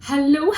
Hello,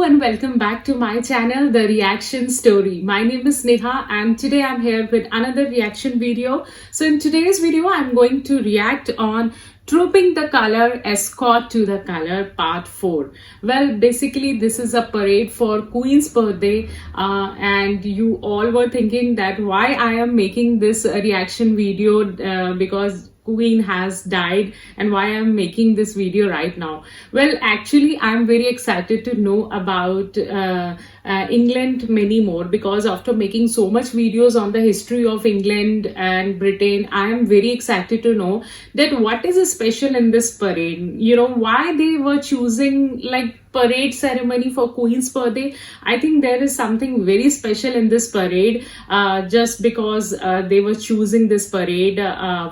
and welcome back to my channel, The Reaction Story. My name is Neha, and today I'm here with another reaction video. So, in today's video, I'm going to react on Trooping the Color, Escort to the Color, Part 4. Well, basically, this is a parade for Queen's birthday, and you all were thinking that why I am making this reaction video because Queen has died and why I'm making this video right now. Well, actually, I'm very excited to know about England many more, because after making so much videos on the history of England and Britain, I am very excited to know that what is special in this parade. Why they were choosing like parade ceremony for Queen's birthday. I think there is something very special in this parade, just because they were choosing this parade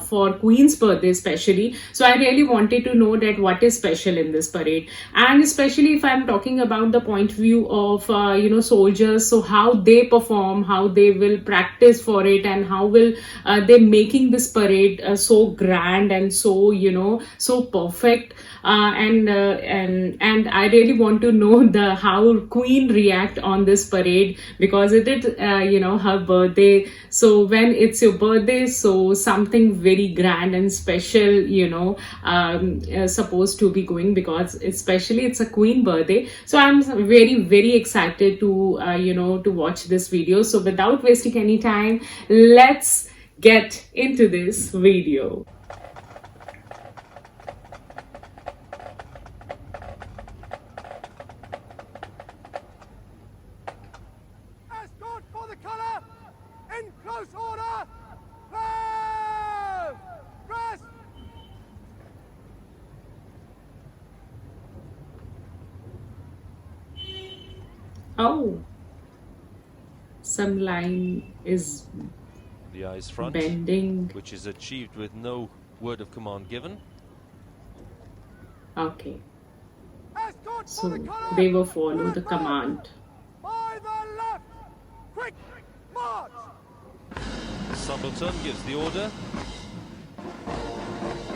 for Queen's birthday especially. So I really wanted to know that what is special in this parade, and especially if I'm talking about the point of view of soldiers. So how they perform, how they will practice for it, and how will they making this parade so grand and so perfect. And I really want to know the how Queen react on this parade, because it is her birthday. So when it's your birthday, so something very grand and special supposed to be going, because especially it's a Queen birthday. So I'm very excited to to watch this video. So without wasting any time, let's get into this video. Escort for the colour! In close order! Move! Rest! Oh, some line is The eyes front, bending. which is achieved with no word of command given. Okay, Escort for so the colour! they will follow the Left, command. by the left! Quick! March! Subaltern gives the order.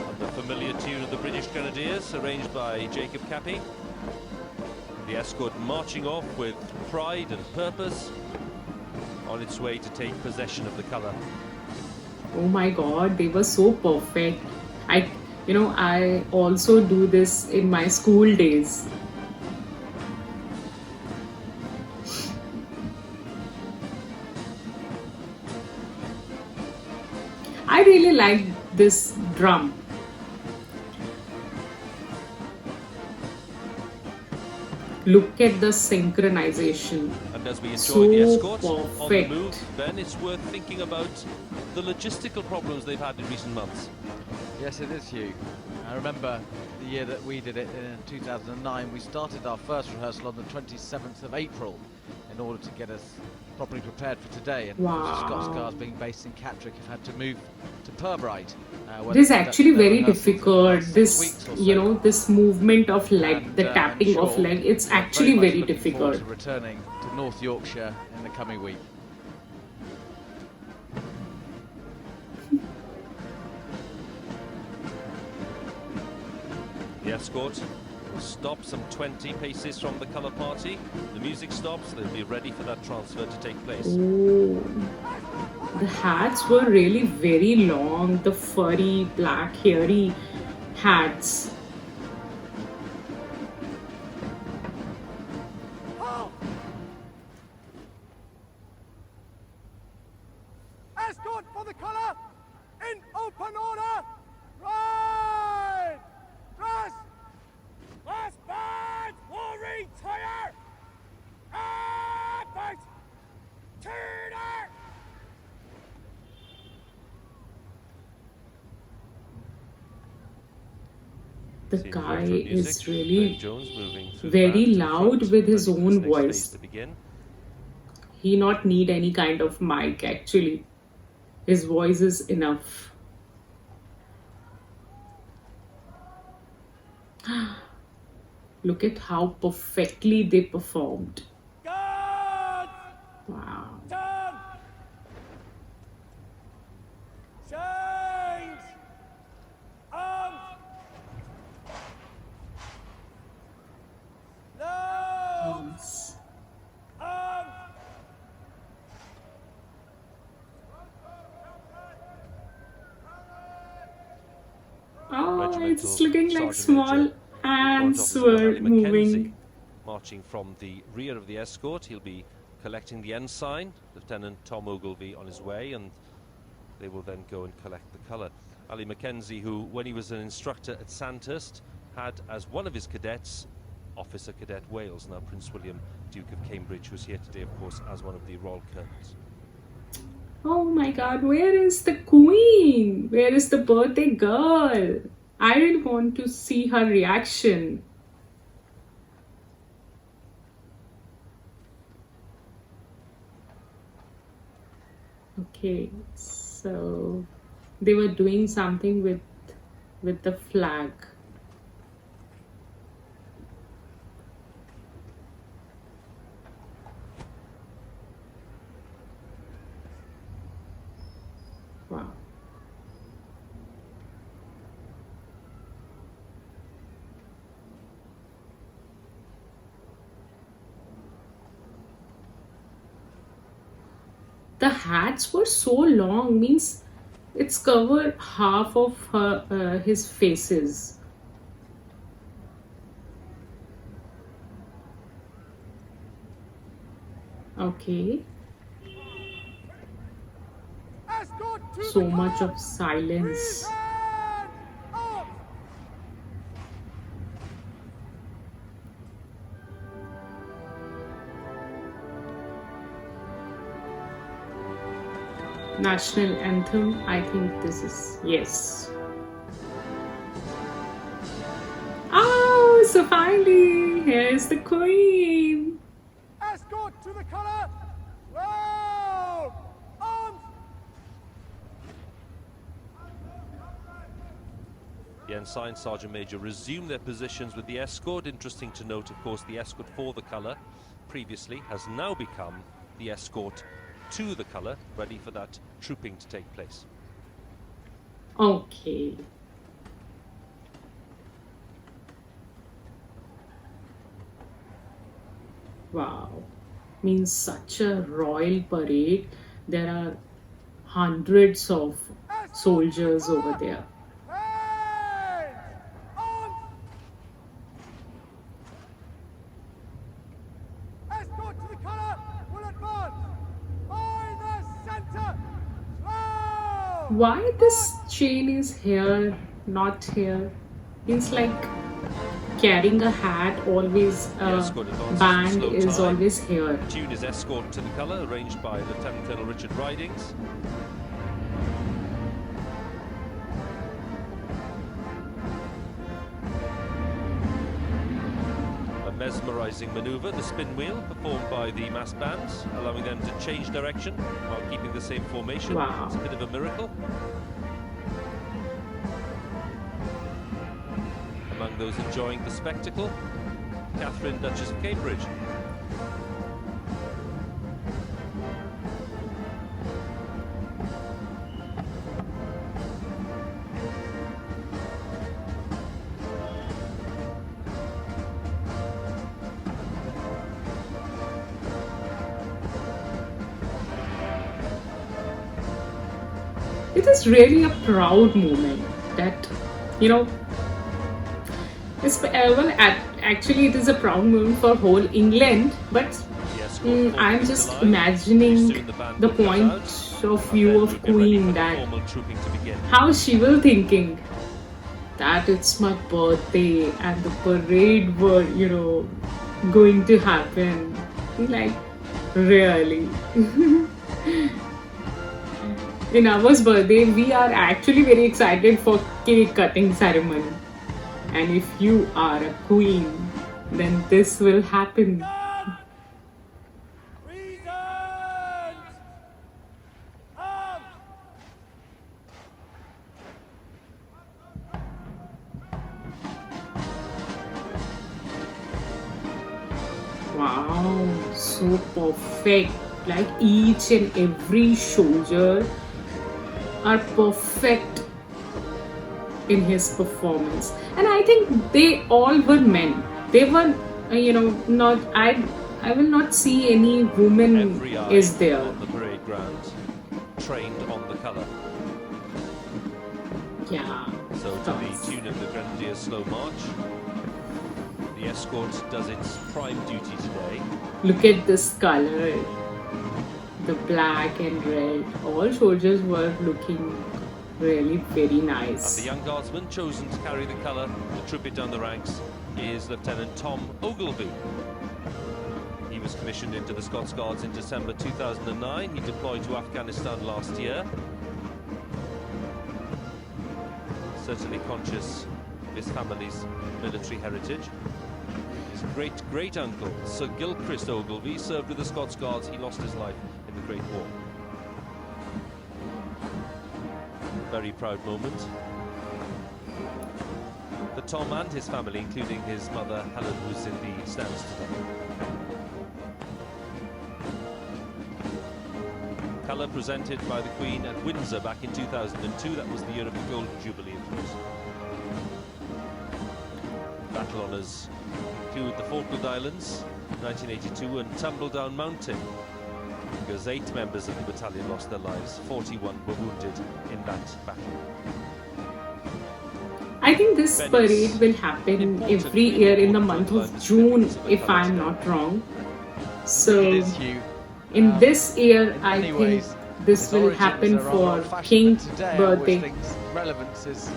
And the familiar tune of the British Grenadiers, arranged by Jacob Cappy. The escort marching off with pride and purpose, on its way to take possession of the colour. Oh my God, they were so perfect. I also do this in my school days. I really like this drum. Look at the synchronization. And as we enjoy So the escort on the perfect. move, Ben, it's worth thinking about the logistical problems they've had in recent months. Yes, it is, Hugh. I remember the year that we did it in 2009. We started our first rehearsal on the 27th of April in order to get us properly prepared for today. And Wow. Scots Guards, being based in Catterick, have had to move to Purbright. This is actually very difficult. This, weeks or so. this movement of leg, And, the I'm tapping of sure leg, it's we're actually much very looking forward difficult. to returning to North Yorkshire in the coming week. The escort will stop some 20 paces from the colour party. The music stops, they'll be ready for that transfer to take place. Oh, the hats were really very long, the furry, black, hairy hats. Halt! Escort for the colour! In open order! Right! Rest! Last band will retire! Advance! Turner! The See guy intro is music, really Ben Jones moving through the very band to the loud front, with his ready for own this next phase voice. to begin. He not need any kind of mic actually. His voice is enough. Look at how perfectly they performed. Guards! Wow. Turn! Change! Arms! Regimental it's looking like Sergeant small Major ants Warrant Officer were Ali Mackenzie, moving. marching from the rear of the escort. He'll be collecting the ensign. Lieutenant Tom Ogilvie on his way, and they will then go and collect the colour. Ali Mackenzie, who, when he was an instructor at Sandhurst, had as one of his cadets Officer Cadet Wales. Now Prince William, Duke of Cambridge, who's here today, of course, as one of the Royal Colonels. Oh my god, where is the queen? Where is the birthday girl? I really want to see her reaction. Okay, so they were doing something with the flag. Wow. The hats were so long, means it's covered half of his faces. Okay, Escort to so the much colour. of silence. Hand up. National anthem, I think this is, yes. Oh, so finally, here's the queen. Escort to the colour. Round. Arms. The ensign, Sergeant Major, resume their positions with the escort. Interesting to note, of course, the escort for the colour previously has now become the escort to the colour, ready for that trooping to take place. Okay. Wow. Means such a royal parade. There are hundreds of soldiers over there. Hands. Arms. Escort to the colour. Will advance. By the centre. Slow. Why this chain is here, not here? It's like carrying a hat, always escort advances band in slow is time. always here. The tune is Escort to the Colour, arranged by Lieutenant Colonel Richard Ridings. A mesmerising manoeuvre, the spin wheel, performed by the mass bands, allowing them to change direction while keeping the same formation. Wow. It's a bit of a miracle. Among those enjoying the spectacle, Catherine, Duchess of Cambridge. It is really a proud moment that, you know, actually it is a proud moment for whole England, but I'm just imagining the point of view of Queen, that how she will thinking that it's my birthday and the parade were, you know, going to happen. Like, really. In our birthday, we are actually very excited for cake cutting ceremony. And if you are a queen, then this will happen. Reasons. Arms. Wow, so perfect. Like each and every soldier are perfect in his performance, and I think they all were men. They were, you know, not. I will not see any woman Every eye is there. on the parade ground, trained on the colour. Yeah, So to the tune of the Grenadiers' Slow March, the Escort does its prime duty today. Look at this color, the black and red. All soldiers were looking really very And nice. the young guardsman chosen to carry the colour, to troop it down the ranks, is Lieutenant Tom Ogilvie. He was commissioned into the Scots Guards in December 2009. He deployed to Afghanistan last year. Certainly conscious of his family's military heritage. His great-great-uncle, Sir Gilchrist Ogilvie, served with the Scots Guards. He lost his life in the Great War. Very proud moment for Tom and his family, including his mother Helen, who's in the stands today. Colour presented by the Queen at Windsor back in 2002. That was the year of the Golden Jubilee, of course. Battle honours include the Falkland Islands, 1982, and Tumbledown Mountain, because 8 members of the battalion lost their lives, 41 were wounded in that battle. I think this parade will happen every year in the month of June, if I'm not wrong. So It is, Hugh. in this year, I think ways, this its will origins happen are for old-fashioned, King's but today I birthday. always think relevance is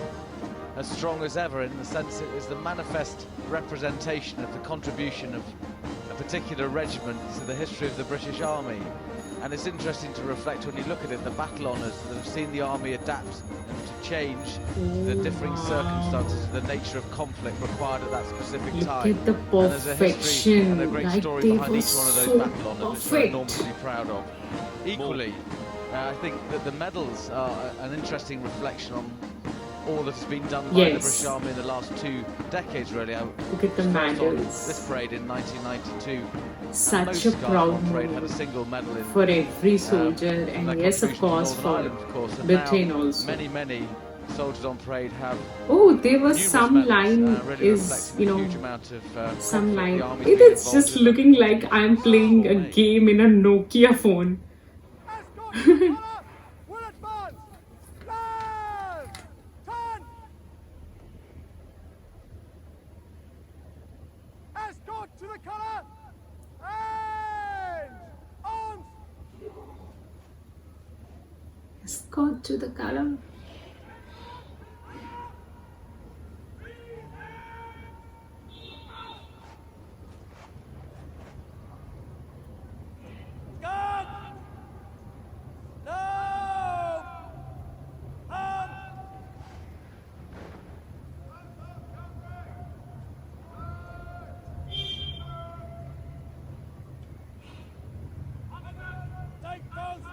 as strong as ever, in the sense it is the manifest representation of the contribution of a particular regiment to the history of the British Army. And it's interesting to reflect, when you look at it, the battle honours that have seen the army adapt and to change the differing circumstances and the nature of conflict required at that specific Look time. at the And there's a history and a perfection, great like story they behind were each one of those so battle honours, which we're perfect. enormously proud of. Equally, I think that the medals are an interesting reflection on all that has been done by the Yes. British Army in the last 2 decades, really. I Look at the was first on medals. this parade in 1992. Such Most a guards proud on parade had a moment single medal in for every soldier, in and their yes, of contribution to course, Northern for Ireland, of course. And Britain now also. many soldiers on parade have Oh, there was numerous some medals, line really is, reflecting you the know, huge amount of some conflict line. the Army's It been is involved just in. looking like I'm playing a game in a Nokia phone. Escort to the colour will advance. Stand! Turn! Escort to the colour and arms! Escort to the color. Guard! No! Arm! Take those!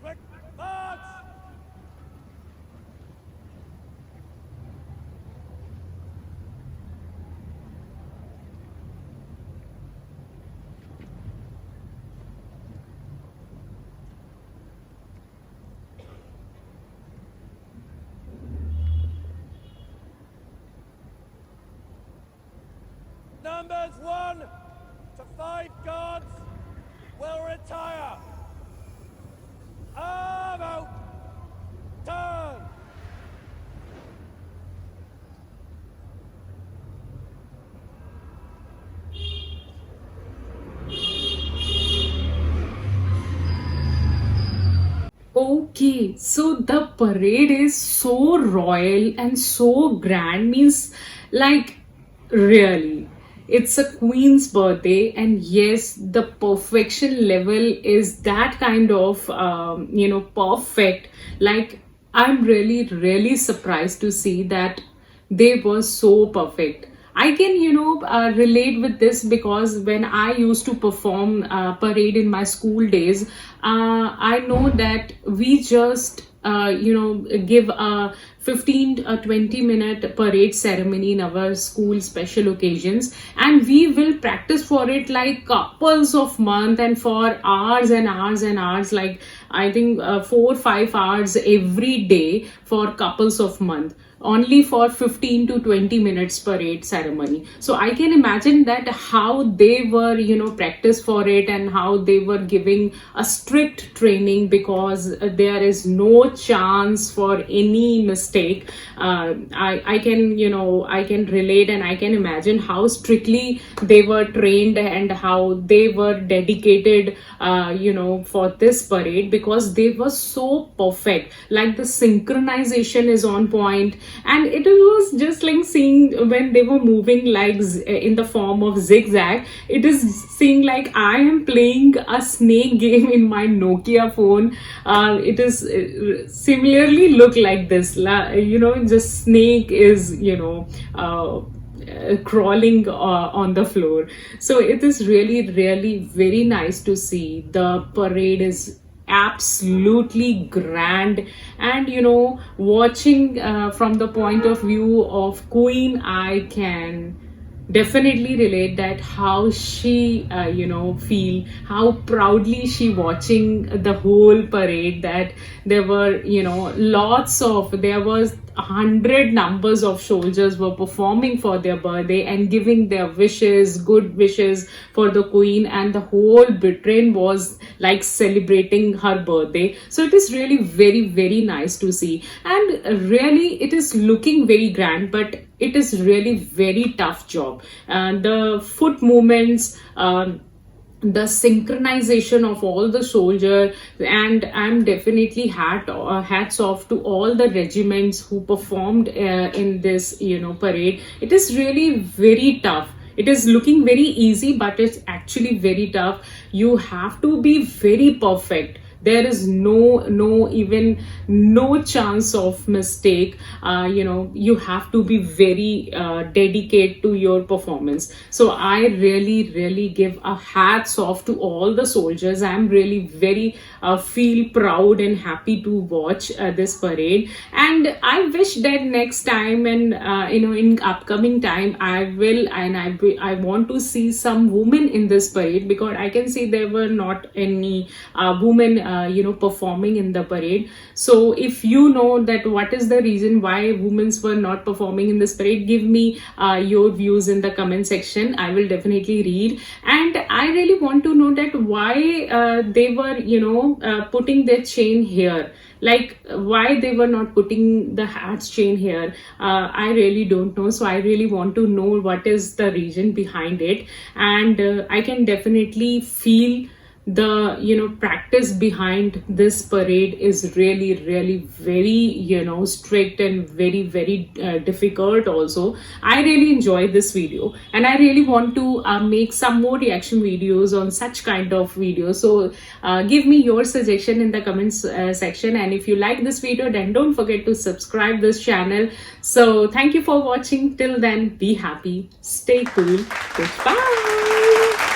Quick march! Numbers 1 to 5 guards will retire. Arm out. Turn. Okay, so the parade is so royal and so grand, means like really. It's a queen's birthday, and yes, the perfection level is that kind of, perfect. Like, I'm really surprised to see that they were so perfect. I can, relate with this because when I used to perform parade in my school days, I know that we just, give a 15 or 20-minute parade ceremony in our school special occasions, and we will practice for it like couples of months and for hours and hours and hours, like I think 4 or 5 hours every day for couples of months. only for 15 to 20 minutes parade ceremony. So I can imagine that how they were, practice for it, and how they were giving a strict training, because there is no chance for any mistake. I can, I can relate, and I can imagine how strictly they were trained and how they were dedicated, for this parade, because they were so perfect. Like the synchronization is on point, and it was just like seeing when they were moving like in the form of zigzag. It is seeing like I am playing a snake game in my Nokia phone. It is similarly look like this, just snake is, crawling on the floor. So it is really, really very nice to see. The parade is absolutely grand, and watching from the point of view of Queen, I can definitely relate that how she feel, how proudly she watching the whole parade, that there were, there was 100 numbers of soldiers were performing for their birthday and giving their wishes, good wishes for the Queen, and the whole Britain was like celebrating her birthday. So it is really very, very nice to see, and really it is looking very grand, but it is really very tough job. The foot movements, the synchronization of all the soldier, and I'm definitely hats off to all the regiments who performed in this parade. It is really very tough. It is looking very easy, but it's actually very tough. You have to be very perfect. There is even no chance of mistake. You have to be very dedicated to your performance. So I really, really give a hats off to all the soldiers. I'm really very feel proud and happy to watch this parade, and I wish that next time, and in upcoming time, I want to see some women in this parade, because I can see there were not any women performing in the parade. So if you know that what is the reason why women were not performing in this parade, give me your views in the comment section. I will definitely read, and I really want to know that why they were putting their chain here, like why they were not putting the hat's chain here. I really don't know, so I really want to know what is the reason behind it. And I can definitely feel the practice behind this parade is really, really very strict and very, very difficult also. I really enjoy this video, and I really want to make some more reaction videos on such kind of videos. So give me your suggestion in the comments section, and if you like this video, then don't forget to subscribe this channel. So thank you for watching. Till then, be happy, stay cool, goodbye.